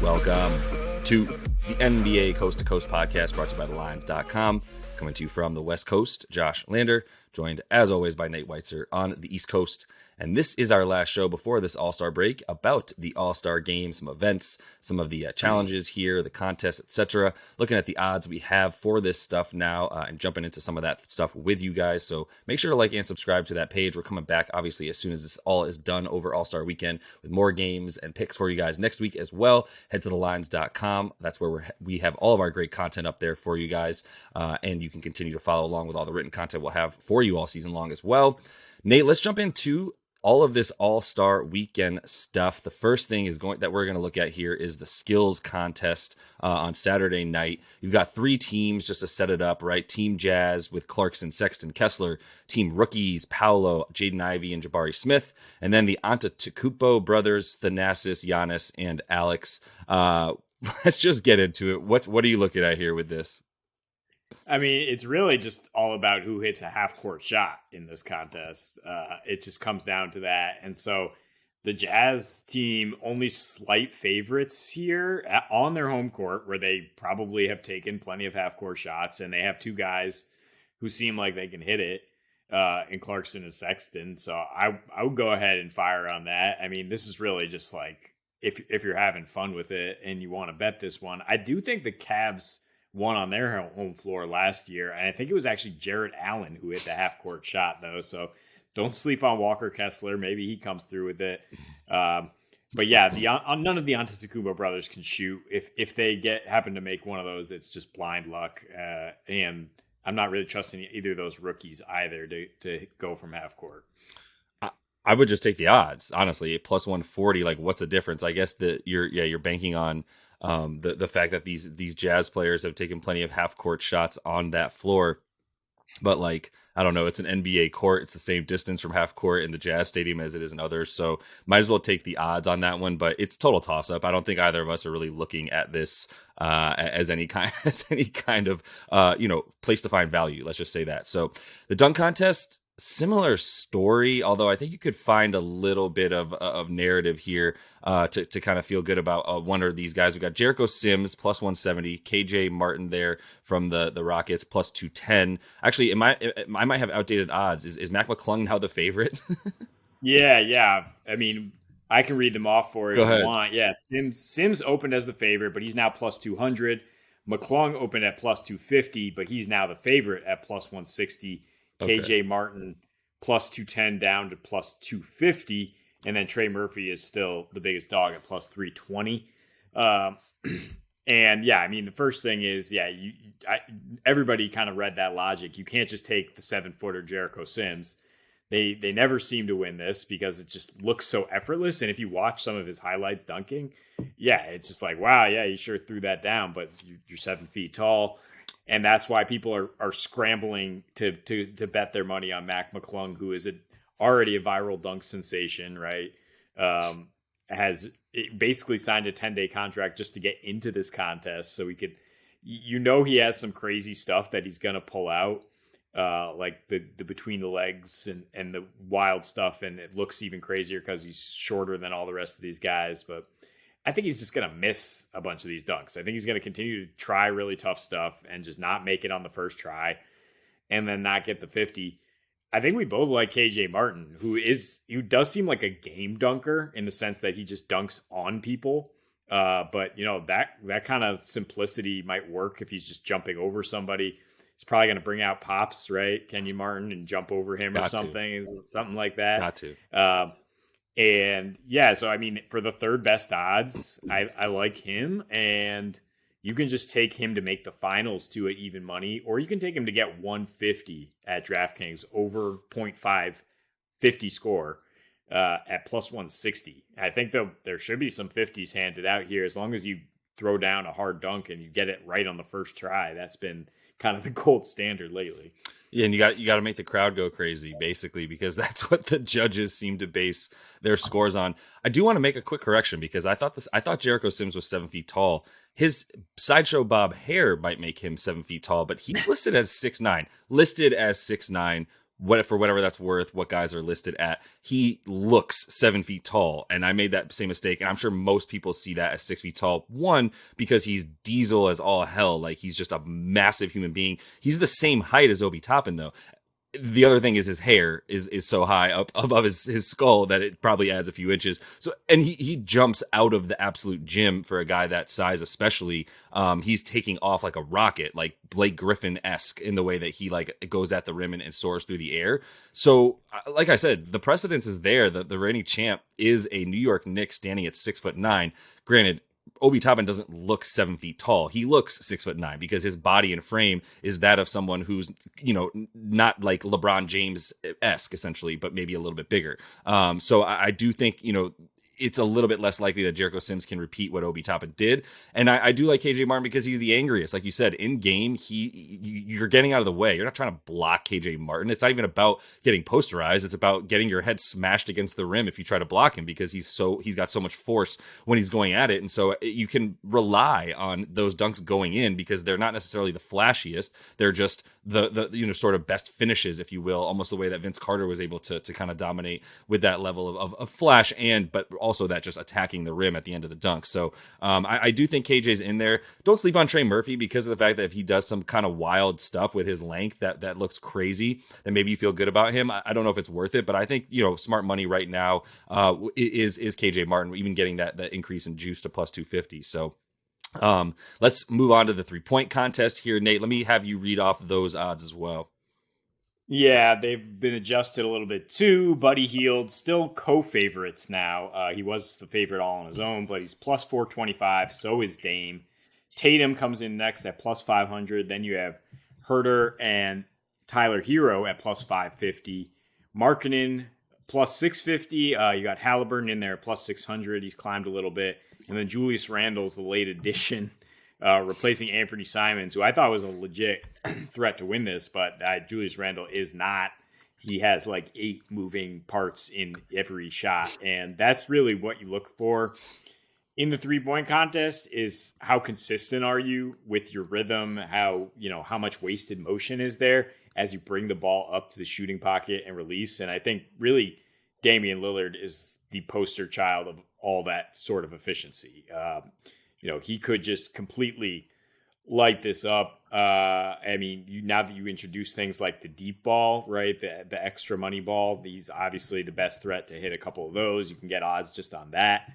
Welcome to the NBA Coast to Coast podcast brought to you by thelines.com. Coming to you from the West Coast, Josh Lander, joined as always by Nate Weitzer on the East Coast. And this is our last show before this All-Star break about the All-Star game, some events, some of the challenges here, the contests, etc. Looking at the odds we have for this stuff now and jumping into some of that stuff with you guys. So make sure to like and subscribe to that page. We're coming back, obviously, as soon as this all is done over All-Star weekend with more games and picks for you guys next week as well. Head to thelines.com. That's where we have all of our great content up there for you guys. And you can continue to follow along with all the written content we'll have for you all season long as well. Nate, let's jump into all of this All-Star weekend stuff. The first thing that we're going to look at here is the skills contest on Saturday night. You've got three teams just to set it up, right? Team Jazz with Clarkson, Sexton, Kessler. Team Rookies, Paolo, Jaden Ivey, and Jabari Smith. And then the Antetokounmpo brothers, Thanasis, Giannis, and Alex. Let's just get into it. What are you looking at here with this? I mean, it's really just all about who hits a half-court shot in this contest. It just comes down to that. And so the Jazz team only slight favorites here on their home court, where they probably have taken plenty of half-court shots, and they have two guys who seem like they can hit it, in Clarkson and Sexton. So I would go ahead and fire on that. I mean, this is really just like, if you're having fun with it and you want to bet this one. I do think the Cavs won on their home floor last year. And I think it was actually Jarrett Allen who hit the half-court shot, though. So don't sleep on Walker Kessler. Maybe he comes through with it. But yeah, none of the Antetokounmpo brothers can shoot. If they happen to make one of those, it's just blind luck. And I'm not really trusting either of those rookies either to go from half-court. I would just take the odds, honestly. Plus 140, like what's the difference? I guess you're banking on the fact that these Jazz players have taken plenty of half court shots on that floor. But like, I don't know, it's an NBA court. It's the same distance from half court in the Jazz stadium as it is in others. So might as well take the odds on that one, but it's total toss up. I don't think either of us are really looking at this as any kind of place to find value. Let's just say that. So the dunk contest, similar story, although I think you could find a little bit of narrative here to kind of feel good about one of these guys. We got Jericho Sims plus 170, KJ Martin there from the Rockets plus 210. Actually, I might have outdated odds. Is Mac McClung now the favorite? Yeah. I mean, I can read them off for you Go if ahead. you want. Yeah, Sims opened as the favorite, but he's now plus 200. McClung opened at plus 250, but he's now the favorite at plus 160. KJ Martin plus 210 down to plus 250. And then Trey Murphy is still the biggest dog at plus 320. And yeah, I mean, the first thing is, everybody kind of read that logic. You can't just take the 7-footer Jericho Sims. They never seem to win this because it just looks so effortless. And if you watch some of his highlights dunking, it's just like, wow, yeah, he sure threw that down, but you're 7 feet tall. And that's why people are scrambling to bet their money on Mac McClung, who is already a viral dunk sensation, right? Has basically signed a 10-day contract just to get into this contest. So he has some crazy stuff that he's going to pull out, like the between the legs and the wild stuff. And it looks even crazier because he's shorter than all the rest of these guys. But I think he's just going to miss a bunch of these dunks. I think he's going to continue to try really tough stuff and just not make it on the first try and then not get the 50. I think we both like KJ Martin, who does seem like a game dunker in the sense that he just dunks on people. But that kind of simplicity might work if he's just jumping over somebody. He's probably going to bring out Pops, right? Kenyon Martin, and jump over him or something like that. Got to. And yeah, so I mean, for the third best odds, I like him, and you can just take him to make the finals to an even money, or you can take him to get 150 at DraftKings over 0.5 50 score at plus 160. I think there should be some 50s handed out here as long as you throw down a hard dunk and you get it right on the first try. That's been kind of the gold standard lately. Yeah, and you got to make the crowd go crazy, basically, because that's what the judges seem to base their scores on. I do want to make a quick correction because I thought Jericho Sims was 7 feet tall. His Sideshow Bob hair might make him 7 feet tall, but he's listed as 6'9". for whatever that's worth, what guys are listed at, he looks 7 feet tall. And I made that same mistake. And I'm sure most people see that as 6 feet tall. One, because he's diesel as all hell. Like, he's just a massive human being. He's the same height as Obi Toppin, though. The other thing is his hair is so high up above his skull that it probably adds a few inches. So, and he jumps out of the absolute gym for a guy that size, especially. He's taking off like a rocket, like Blake Griffin-esque in the way that he like goes at the rim and soars through the air. So, like I said, the precedence is there. The reigning champ is a New York Knicks standing at 6'9". Granted, Obi Toppin doesn't look 7 feet tall. He looks 6'9" because his body and frame is that of someone who's, not like LeBron James-esque essentially, but maybe a little bit bigger. So I do think, it's a little bit less likely that Jericho Sims can repeat what Obi Toppin did. And I do like KJ Martin because he's the angriest. Like you said, in game, you're getting out of the way. You're not trying to block KJ Martin. It's not even about getting posterized. It's about getting your head smashed against the rim if you try to block him, because he's got so much force when he's going at it. And so you can rely on those dunks going in because they're not necessarily the flashiest. They're just the sort of best finishes, if you will, almost the way that Vince Carter was able to kind of dominate with that level of flash, but also that just attacking the rim at the end of the dunk. So I do think KJ's in there. Don't sleep on Trey Murphy because of the fact that if he does some kind of wild stuff with his length that looks crazy, then maybe you feel good about him. I don't know if it's worth it, but I think, smart money right now is KJ Martin, even getting that increase in juice to plus 250. So let's move on to the 3-point contest here. Nate, let me have you read off those odds as well. Yeah, they've been adjusted a little bit too. Buddy Hield, still co-favorites now. He was the favorite all on his own, but he's plus 425. So is Dame. Tatum comes in next at plus 500. Then you have Herter and Tyler Hero at plus 550. Markkanen plus 650. You got Halliburton in there at plus 600. He's climbed a little bit. And then Julius Randle's the late addition, replacing Anthony Simons, who I thought was a legit threat to win this, but Julius Randle is not. He has like 8 moving parts in every shot, and that's really what you look for in the 3-point contest is how consistent are you with your rhythm, how much wasted motion is there as you bring the ball up to the shooting pocket and release. And I think really Damian Lillard is the poster child of all that sort of efficiency. He could just completely light this up. Now that you introduce things like the deep ball, right? The extra money ball, he's obviously the best threat to hit a couple of those. You can get odds just on that.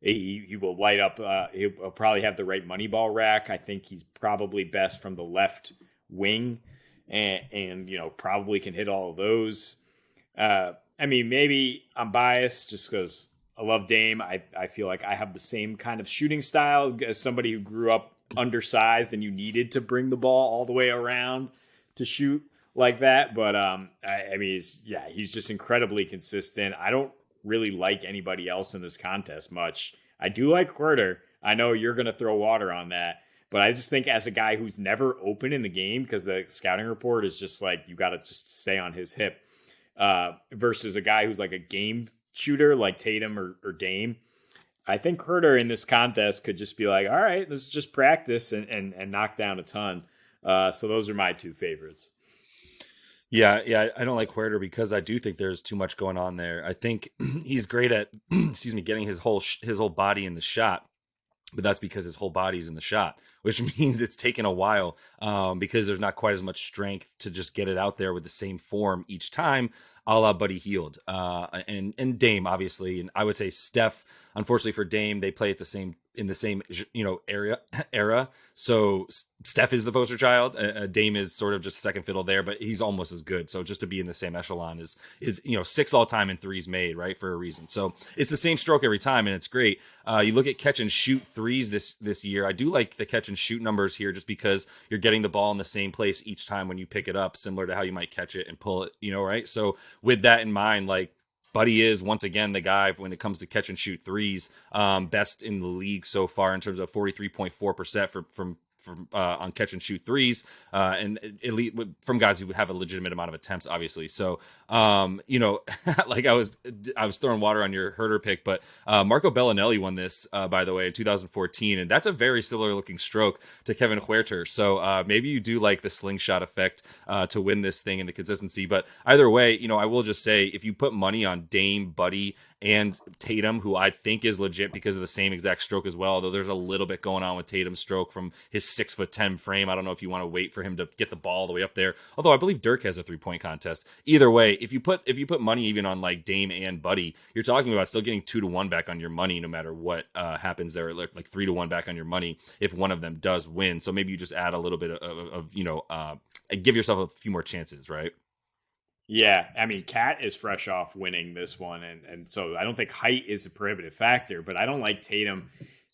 He will light up. He'll probably have the right money ball rack. I think he's probably best from the left wing and probably can hit all of those. Maybe I'm biased just because I love Dame. I feel like I have the same kind of shooting style as somebody who grew up undersized and you needed to bring the ball all the way around to shoot like that. But he's just incredibly consistent. I don't really like anybody else in this contest much. I do like Huerter. I know you're going to throw water on that, but I just think as a guy who's never open in the game, because the scouting report is just like, you got to just stay on his hip, versus a guy who's like a game shooter like Tatum or Dame. I think Huerter in this contest could just be like, all right, this is just practice and knock down a ton. So those are my 2 favorites. Yeah, I don't like Huerter because I do think there's too much going on there. I think he's great at, getting his whole body in the shot, but that's because his whole body's in the shot, which means it's taken a while because there's not quite as much strength to just get it out there with the same form each time, a la Buddy Hield and Dame, obviously. And I would say Steph, unfortunately for Dame, they play at in the same era. So Steph is the poster child. Dame is sort of just second fiddle there, but he's almost as good. So just to be in the same echelon is 6th all time in threes made, right, for a reason. So it's the same stroke every time, and it's great. You look at catch and shoot threes this year. I do like the catch and shoot numbers here, just because you're getting the ball in the same place each time when you pick it up, similar to how you might catch it and pull it. Right. So with that in mind, like, Buddy is once again the guy when it comes to catch and shoot threes, best in the league so far in terms of 43.4% from from on catch and shoot threes, and elite from guys who have a legitimate amount of attempts, obviously. So, like I was throwing water on your Herder pick, but Marco Bellinelli won this, by the way, in 2014, and that's a very similar looking stroke to Kevin Huerter. So maybe you do like the slingshot effect to win this thing in the consistency. But either way, I will just say, if you put money on Dame, Buddy, and Tatum, who I think is legit because of the same exact stroke as well, though there's a little bit going on with Tatum's stroke from his 6'10" frame. I don't know if you want to wait for him to get the ball all the way up there. Although I believe Dirk has a 3-point contest. Either way, if you put money even on like Dame and Buddy, you're talking about still getting 2-1 back on your money, no matter what happens there. Like 3-1 back on your money if one of them does win. So maybe you just add a little bit of give yourself a few more chances, right? Yeah, I mean, Cat is fresh off winning this one, and so I don't think height is a prohibitive factor, but I don't like Tatum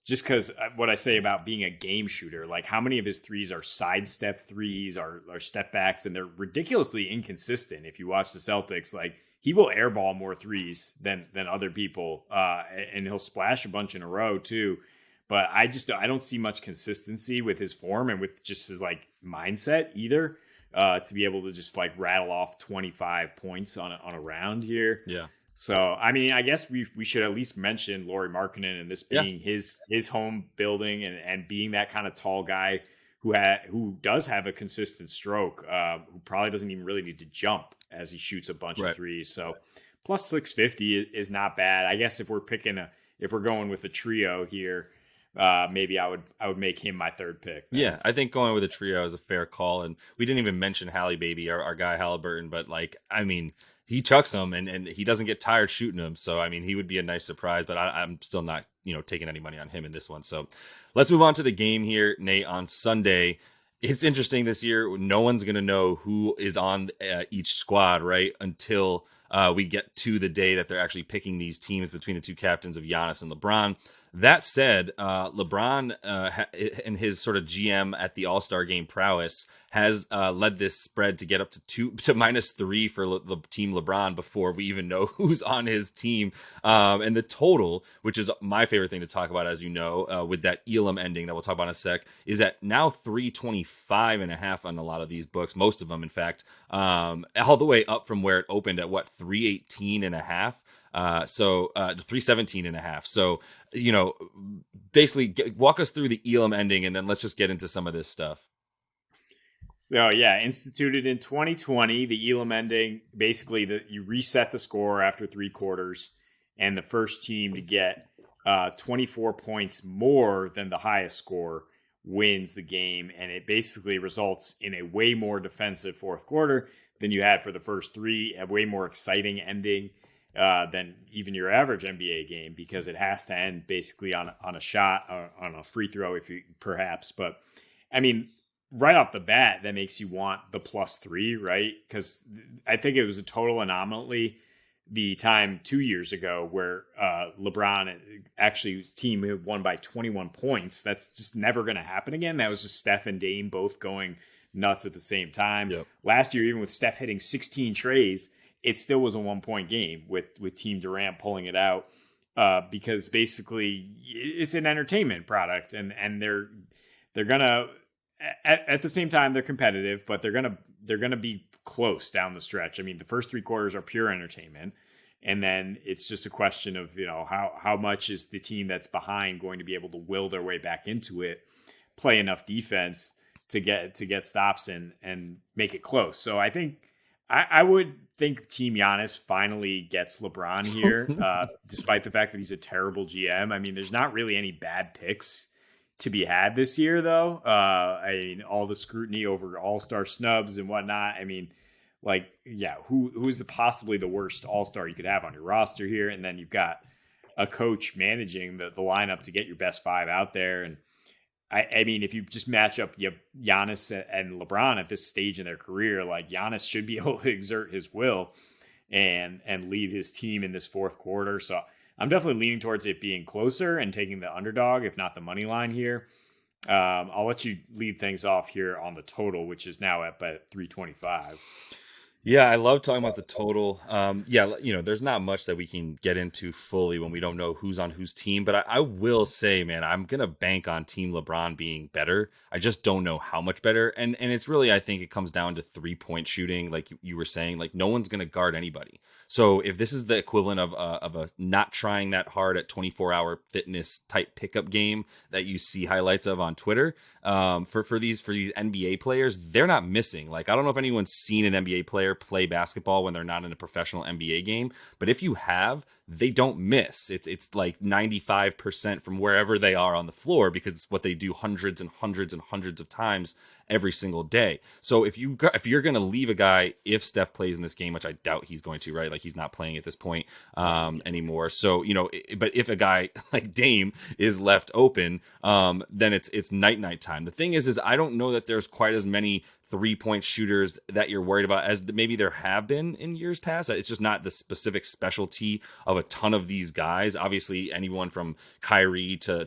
just because what I say about being a game shooter, like how many of his threes are sidestep threes, are step backs, and they're ridiculously inconsistent. If you watch the Celtics, like he will airball more threes than other people, and he'll splash a bunch in a row too. But I don't see much consistency with his form and with just his like mindset either. To be able to just like rattle off 25 points on a round here. Yeah. So, I mean, I guess we should at least mention Lauri Markkanen and this being his home building and being that kind of tall guy who does have a consistent stroke, who probably doesn't even really need to jump as he shoots a bunch of threes. So plus 650 is not bad. I guess if we're going with a trio here, maybe I would make him my third pick. Yeah, I think going with a trio is a fair call. And we didn't even mention Halle Baby, our guy Halliburton, but like, I mean, he chucks them and he doesn't get tired shooting them. So, I mean, he would be a nice surprise, but I'm still not, taking any money on him in this one. So let's move on to the game here, Nate, on Sunday. It's interesting this year. No one's going to know who is on each squad, right? Until we get to the day that they're actually picking these teams between the two captains of Giannis and LeBron. That said, LeBron and his sort of GM at the All-Star game prowess has led this spread to get up to -3 for the team LeBron before we even know who's on his team. And the total, which is my favorite thing to talk about, as you know, with that Elam ending that we'll talk about in a sec, is at now 325.5 on a lot of these books, most of them, in fact, all the way up from where it opened at 318.5. So 317.5. So, basically walk us through the Elam ending and then let's just get into some of this stuff. So yeah, instituted in 2020, the Elam ending, basically you reset the score after 3 quarters and the first team to get 24 points more than the highest score wins the game. And it basically results in a way more defensive fourth quarter than you had for the first 3, a way more exciting ending than even your average NBA game, because it has to end basically on a shot, on a free throw, perhaps. But I mean, right off the bat, that makes you want the +3, right? Because I think it was a total anomaly the time 2 years ago where LeBron, actually his team won by 21 points. That's just never going to happen again. That was just Steph and Dame both going nuts at the same time. Yep. Last year, even with Steph hitting 16 trays, it still was a 1-point game with Team Durant pulling it out because basically it's an entertainment product and they're gonna at the same time they're competitive, but they're gonna be close down the stretch. I mean, the first 3 quarters are pure entertainment, and then it's just a question of how much is the team that's behind going to be able to will their way back into it, play enough defense to get stops and make it close. So I think. I would think Team Giannis finally gets LeBron here, despite the fact that he's a terrible GM. I mean, there's not really any bad picks to be had this year, though. I mean, all the scrutiny over All-Star snubs and whatnot. I mean, like, yeah, who's possibly the worst All-Star you could have on your roster here? And then you've got a coach managing the lineup to get your best 5 out there. And I mean, if you just match up Giannis and LeBron at this stage in their career, like Giannis should be able to exert his will and lead his team in this fourth quarter. So I'm definitely leaning towards it being closer and taking the underdog, if not the money line here. I'll let you lead things off here on the total, which is now at 325. Yeah, I love talking about the total. Yeah, there's not much that we can get into fully when we don't know who's on whose team. But I will say, man, I'm gonna bank on Team LeBron being better. I just don't know how much better. And it's really, I think it comes down to 3-point shooting, like you were saying. Like no one's gonna guard anybody. So if this is the equivalent of a not trying that hard at 24-hour fitness type pickup game that you see highlights of on Twitter, for these NBA players, they're not missing. Like I don't know if anyone's seen an NBA player play basketball when they're not in a professional NBA game, but if you have, they don't miss. It's like 95% from wherever they are on the floor because it's what they do hundreds and hundreds and hundreds of times every single day. So if you're going to leave a guy, if Steph plays in this game, which I doubt he's going to, right? Like he's not playing at this point anymore. So, but if a guy like Dame is left open, then it's night time. The thing is I don't know that there's quite as many 3-point shooters that you're worried about as maybe there have been in years past. It's just not the specific specialty of a ton of these guys. Obviously, anyone from Kyrie to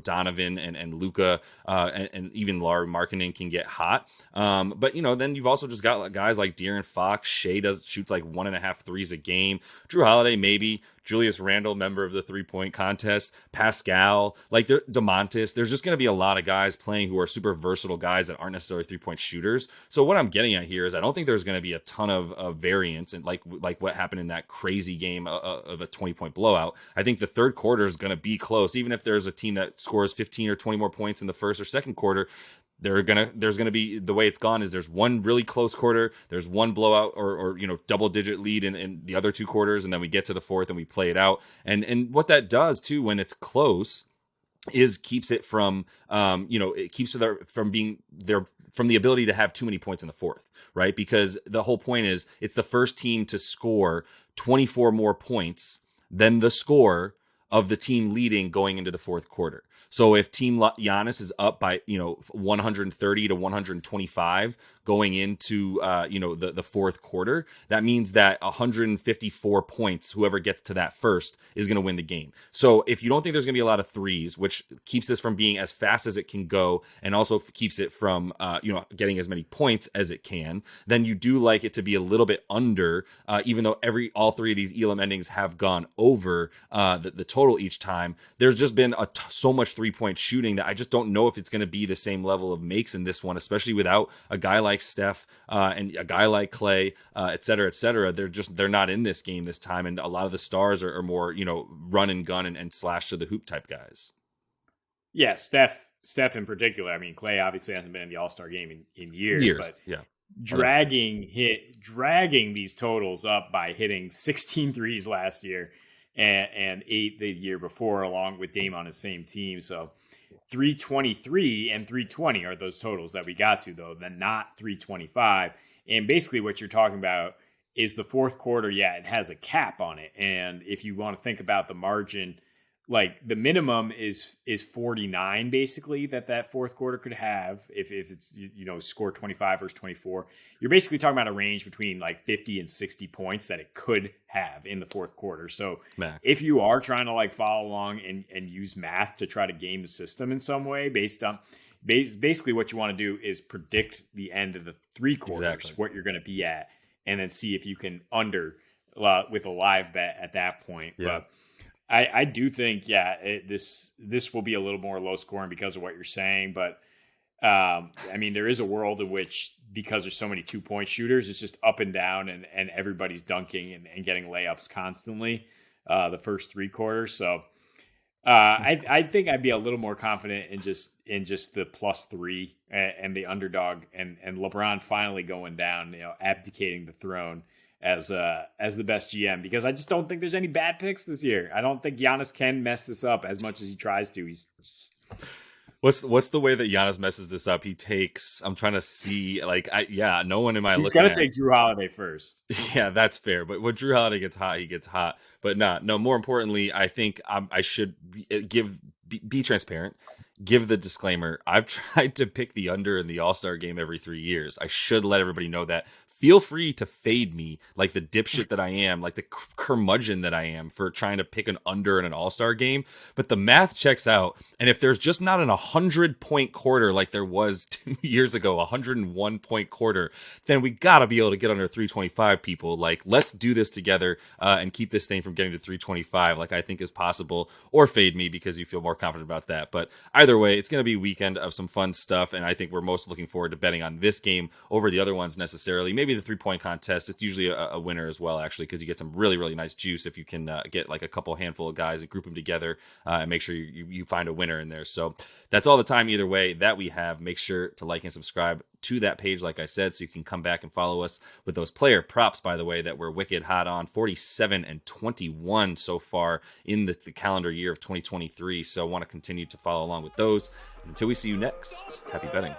Donovan and Luka and even Lauri Markkanen can get hot. But then you've also just got guys like De'Aaron Fox. Shea shoots like 1.5 threes a game. Drew Holiday maybe. Julius Randle, member of the 3-point contest, Pascal, like DeMontis. There's just going to be a lot of guys playing who are super versatile guys that aren't necessarily 3-point shooters. So what I'm getting at here is I don't think there's going to be a ton of variance and like what happened in that crazy game of a 20-point blowout. I think the third quarter is going to be close, even if there's a team that scores 15 or 20 more points in the first or second quarter. There's gonna be, the way it's gone is there's one really close quarter, there's one blowout or double digit lead in the other two quarters, and then we get to the fourth and we play it out. And what that does too when it's close is keeps it from it keeps it from being there, from the ability to have too many points in the fourth, right? Because the whole point is it's the first team to score 24 more points than the score of the team leading going into the fourth quarter. So if Team Giannis is up by 130 to 125 going into the fourth quarter, that means that 154 points, whoever gets to that first, is going to win the game. So if you don't think there's going to be a lot of threes, which keeps this from being as fast as it can go, and also keeps it from getting as many points as it can, then you do like it to be a little bit under, even though all three of these Elam endings have gone over the total each time. There's just been so much 3-point shooting that I just don't know if it's going to be the same level of makes in this one, especially without a guy like Steph and a guy like Clay, et cetera, et cetera. They're not in this game this time, and a lot of the stars are more run and gun and slash to the hoop type guys. Yeah, Steph in particular. I mean, Clay obviously hasn't been in the All-Star game in years, but yeah. dragging these totals up by hitting 16 threes last year and 8 the year before, along with Dame on his same team. So 323 and 320 are those totals that we got to, though, then not 325. And basically what you're talking about is the fourth quarter. Yeah, it has a cap on it. And if you want to think about the margin, like the minimum is 49 basically that fourth quarter could have if it's score 25 versus 24. You're basically talking about a range between like 50 and 60 points that it could have in the fourth quarter. So if you are trying to like follow along and use math to try to game the system in some way basically what you want to do is predict the end of the three quarters, what you're going to be at, and then see if you can under with a live bet at that point. Yeah. But I do think, this will be a little more low scoring because of what you're saying. But, I mean, there is a world in which, because there's so many 2-point shooters, it's just up and down and everybody's dunking and getting layups constantly the first three quarters. So I think I'd be a little more confident in just the +3 and the underdog and LeBron finally going down, abdicating the throne as the best GM, because I just don't think there's any bad picks this year. I don't think Giannis can mess this up as much as he tries to. What's the way that Giannis messes this up? He takes, I'm trying to see, no one in my He's got to take Drew Holiday first. Yeah, that's fair. But when Drew Holiday gets hot, he gets hot. But no, more importantly, I think I should be transparent. Give the disclaimer. I've tried to pick the under in the All-Star game every 3 years. I should let everybody know that feel free to fade me like the dipshit that I am, like the curmudgeon that I am for trying to pick an under in an all-star game. But the math checks out. And if there's just not an 100-point quarter like there was 2 years ago, 101-point quarter, then we got to be able to get under 325, people. Like, let's do this together and keep this thing from getting to 325 like I think is possible, or fade me because you feel more confident about that. But either way, it's going to be a weekend of some fun stuff, and I think we're most looking forward to betting on this game over the other ones necessarily. Maybe the 3-point contest. It's usually a winner as well, actually, because you get some really, really nice juice if you can get like a couple handful of guys and group them together and make sure you find a winner in there. So that's all the time either way that we have. Make sure to like and subscribe to that page, like I said, so you can come back and follow us with those player props, by the way, that we're wicked hot on. 47 and 21 so far in the calendar year of 2023. So I want to continue to follow along with those. And until we see you next, happy betting.